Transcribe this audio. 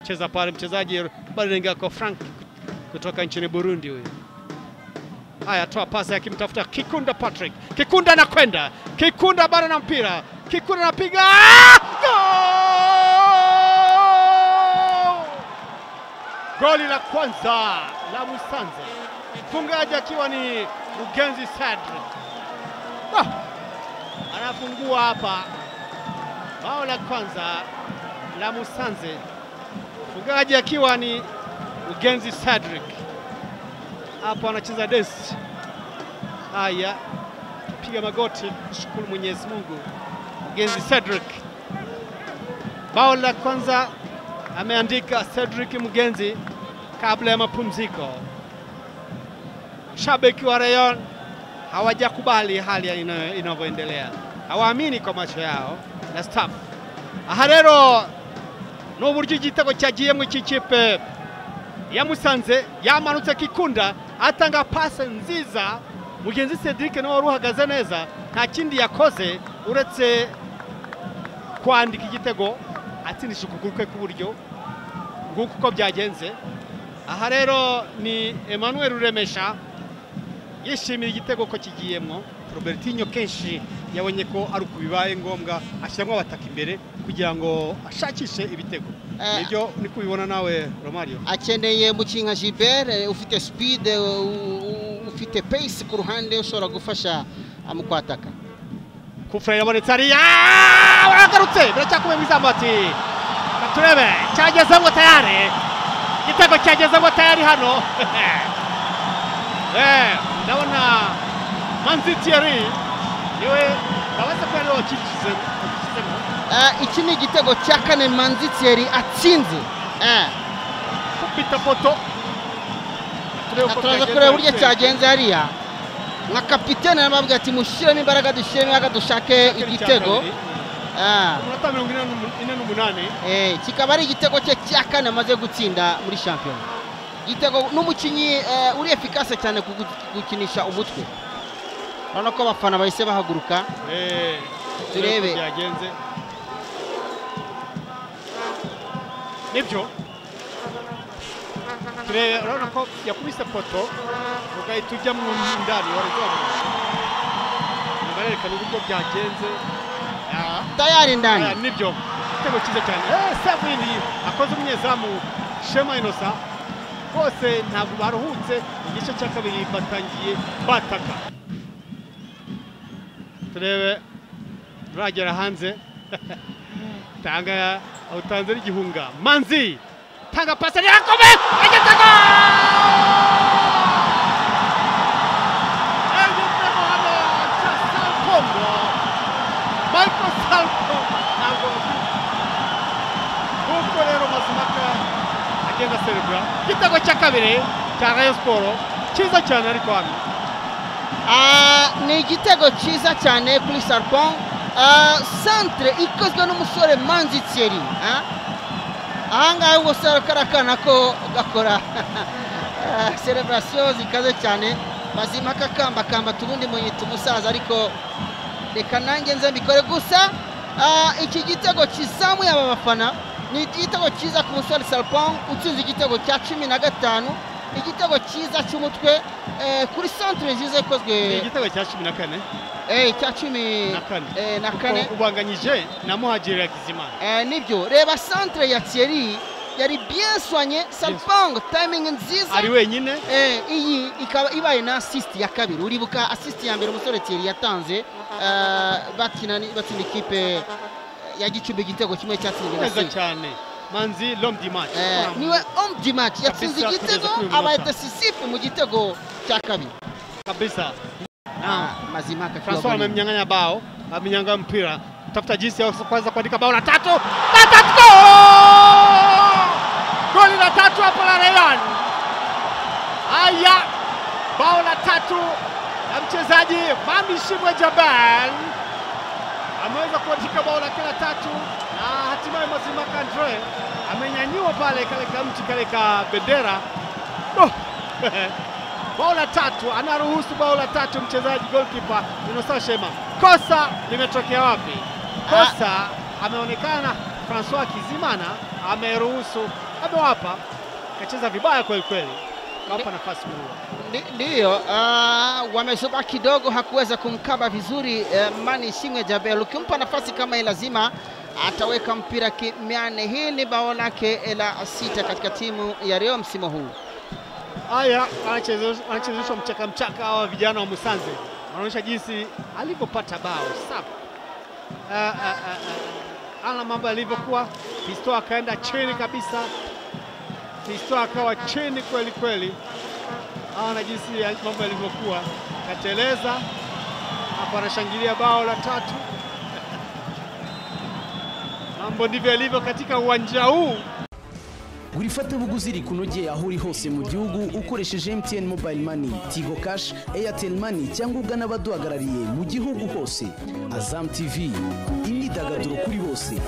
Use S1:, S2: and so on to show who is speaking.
S1: cheza pale mchezaji Balengako Frank kutoka nchini Burundi huyo. Haya, toa pasi akimtafuta Kikunda Patrick. Kikunda anakwenda. Kikunda bado na mpira. Kikunda anapiga. Goli la kwanza la Musanze. Mfungaji akiwa ni Mugenzi Sadri. Anafungua hapa. Bao la kwanza la Musanze. Mfungaji akiwa ni Mugenzi Sadrick. Hapo anacheza Desi. Haya, piga magoti kushukuru Mwenyezi Mungu. Mugenzi Cedric. Bao la kwanza ameandika Cedric Mugenzi kabla ya mapumziko. Shabiki wa Rayon hawajakubali hali inavyoendelea. Hawaamini kwa macho yao na staff. Aha rero n'uburyo igitego cyagiyemo ikipe ya Musanze yamanutse Kikunda atanga pase nziza. Mugenzi Cedric nawe ruhagaze neza, nta kindi yakoze uretse kwandika igitego atinisha ukuguru kwe k'uburyo. Nguko uko byagenze. Aha rero ni Emmanuel Ruremesha yishimira igitego ko kigiyemo. Robertinho kenshi yabonye ko ari kubibaye ngombwa ashyiramo abataka imbere kugira ngo ashakishe ibitego. Nibyo ni kubibona nawe Romario.
S2: Akeneye mukinga Gilbert ufite speed, ufite pace ku ruhande ushobora gufasha amukwataka.
S1: Kufra yabonetse ari baragarutse biracyakomeye mizamati. Katurebe cyageze ngo tayari. Igitego cyageze ngo tayari hano. Ndabona Manzi Thierry niwe babaza ko rero kikizemo.
S2: Iki ni igitego cya kane Manzi Thierry atsinze.
S1: Kupita poto.
S2: Turaza kureba uburyo cyagenze hariya. Nka kapitene yamabwiye ati mushyiremo imbaraga dushake igitego.
S1: Umunota 48.
S2: Kikaba ari igitego cye cya kane amaze gutsinda muri champion. Igitego n'umukinyi uri efficace cyane gukinisha umutwe. Urabona ko abafana bahise bahaguruka. Turebe
S1: byagenze. Nibyo. Turebe urabona ko yakubise poto ugahita ujya mu ndani warezoba. Nibarerekana uburyo byagenze.
S2: Tayari ndani.
S1: Nibyo. Igitego cyiza cyane. Savini akoze umunyezamu Shema Inosa. Bose ntabwo baruhutse, igice cya kabiri batangiye bataka. Turebe ragera hanze. Tanga utanze igihunga. Manzi tanga pasi yakome igitego. Igitego hano cha Salpongo. Michael Salpongo ntabwo kuko rero Mazimaka agenda celebra. Igitego cya kabiri cya Rayon Sport cyiza cyane ariko hano.
S2: Ni igitego cyiza cyane kuri Salpongo. Centre ikozwe n'umusore Manzi Thierry. Ahangahe ubwo karakana ko gakora celebration zikaze cyane. Mazimaka kamba tubundi muyita umusaza ariko reka nanjye nze mbikore gusa. Iki gitego kizamuye aba bafana. Ni igitego cyiza ku musore Salpongo utsinze igitego cya 15. Igitego cyiza cy'umutwe kuri centre nziza ikozwe.
S1: Igitego cya 14.
S2: Cya 14.
S1: Ubanganyije na Muhajiri Hakizimana.
S2: Nibyo reba centre ya Thierry yari bien soigné. Salpongo timing nziza
S1: ari wenyine.
S2: Iyi ikaba ibaye na assist ya kabiri. Uribuka assist ya mbere umusore Thierry yatanze batsinda ikipe ya Gicumbi igitego kimwe cyatsinze
S1: neza cyane. Manzi l'homme du match.
S2: Niwe homme du match yatsinze igitego abaye decisive mu gitego cya kabiri.
S1: Kabisa.
S2: Mazimaka
S1: François amemnyang'anya bao, amenyanga mpira. Tafuta jinsi ya kwanza kuandika bao la tatu. Goli la tatu hapo la Rayon. Haya. Bao la tatu na mchezaji Mami Shimwe Jabal. Ameweza kuandika bao la tatu na hatimaye Mazimaka Andre amenyanyua pale kale mti kale bendera. Bao la tatu, anaruhusu bao la tatu mchezaji goalkeeper Inosa Shema. Kosa limetokea wapi? Kosa ameonekana François Kizimana ameruhusu amewapa, kacheza vibaya kweli kweli, kawapa nafasi kubwa.
S2: Ndiyo, wamezuba kidogo, hakuweza kumkaba vizuri Mani Singwe Jabel. Ukimpa nafasi kama hii lazima ataweka mpira kimiane. Hii ni bao lake la 6 katika timu ya Rayon msimu huu.
S1: Haya, anachezeshwa mchaka hawa vijana wa Musanze. Wanaonyesha jinsi alivyopata bao. Safi. Ana mambo yalivyokuwa. Fisto akaenda chini kabisa. Fisto akawa chini kweli kweli. Ana jinsi mambo yalivyokuwa. Kateleza. Hapa anashangilia bao la 3. Mambo ndivyo yalivyo katika uwanja huu.
S3: Gurifata buguziri kunogeye aho uri hose mu gihugu ukoresheje MTN Mobile Money, Tigo Cash, Airtel Money cyangwa ugana abaduhagarariye mu gihugu hose. Azam TV, imyidagaduro kuri bose.